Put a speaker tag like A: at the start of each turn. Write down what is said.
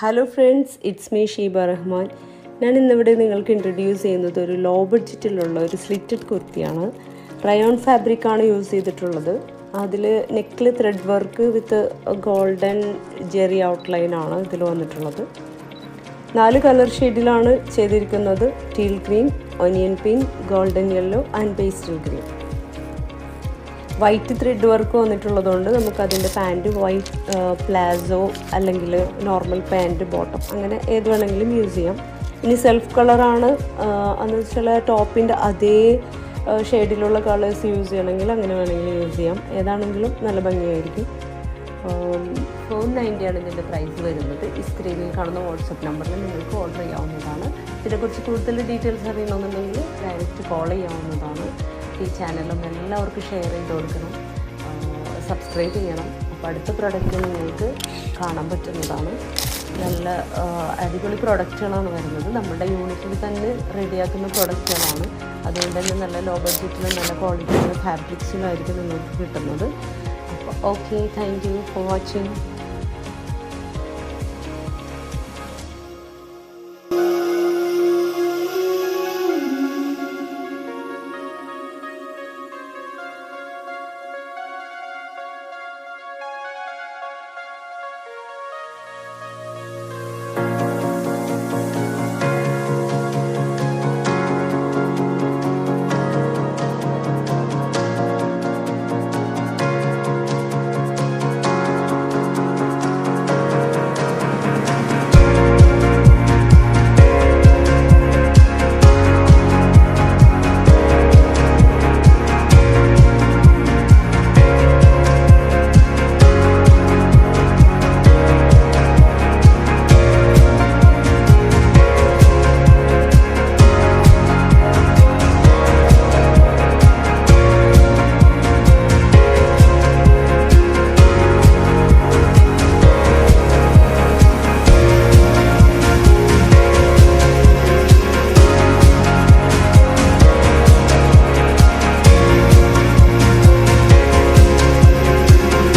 A: Hello friends, it's me Sheeba Rahman. ഞാൻ ഇന്നിവിടെ നിങ്ങൾക്ക് ഇൻട്രൊഡ്യൂസ് ചെയ്യുന്നത് ഒരു ലോ ബഡ്ജറ്റിലുള്ള ഒരു സ്ലിറ്റഡ് കുർത്തിയാണ്. റയോൺ ഫാബ്രിക്കാണ് യൂസ് ചെയ്തിട്ടുള്ളത്. അതിൽ നെക്കിൽ thread work with golden zari ഔട്ട്ലൈനാണ് ഇതിൽ വന്നിട്ടുള്ളത്. 4 കളർ ഷെയ്ഡിലാണ് ചെയ്തിരിക്കുന്നത്: teal green, onion pink, golden yellow and pastel green. White thread work വന്നിട്ടുള്ളതുകൊണ്ട് നമുക്കതിൻ്റെ പാൻറ്റ് വൈറ്റ് പ്ലാസോ അല്ലെങ്കിൽ നോർമൽ പാൻറ്റ് ബോട്ടം അങ്ങനെ ഏത് വേണമെങ്കിലും യൂസ് ചെയ്യാം. ഇനി സെൽഫ് കളറാണ് എന്ന് വെച്ചാൽ ടോപ്പിൻ്റെ അതേ ഷെയ്ഡിലുള്ള കളേഴ്സ് യൂസ് ചെയ്യണമെങ്കിൽ അങ്ങനെ വേണമെങ്കിലും യൂസ് ചെയ്യാം. ഏതാണെങ്കിലും നല്ല ഭംഗിയായിരിക്കും. 490 ആണ് ഇതിൻ്റെ പ്രൈസ് വരുന്നത്. ഈ സ്ക്രീനിൽ കാണുന്ന വാട്സപ്പ് നമ്പറിൽ നിങ്ങൾക്ക് ഓർഡർ ചെയ്യാവുന്നതാണ്. ഇതിനെക്കുറിച്ച് കൂടുതൽ ഡീറ്റെയിൽസ് അറിയണമെന്നുണ്ടെങ്കിൽ ഡയറക്റ്റ് കോൾ ചെയ്യാവുന്നതാണ്. ഈ ചാനലും എല്ലാവർക്കും ഷെയർ ചെയ്ത് കൊടുക്കണം, സബ്സ്ക്രൈബ് ചെയ്യണം. അപ്പോൾ അടുത്ത പ്രൊഡക്റ്റ് നിങ്ങൾക്ക് കാണാൻ പറ്റുന്നതാണ്. നല്ല അടിപൊളി പ്രൊഡക്റ്റുകളാണ് വരുന്നത്. നമ്മുടെ യൂണിറ്റിൽ തന്നെ റെഡിയാക്കുന്ന പ്രൊഡക്റ്റുകളാണ്. അതുകൊണ്ട് തന്നെ നല്ല ലോ ബഡ്ജറ്റിലും നല്ല ക്വാളിറ്റിയുള്ള ഫാബ്രിക്സിലായിരിക്കും നിങ്ങൾക്ക് കിട്ടുന്നത്. അപ്പോൾ okay, thank you for watching.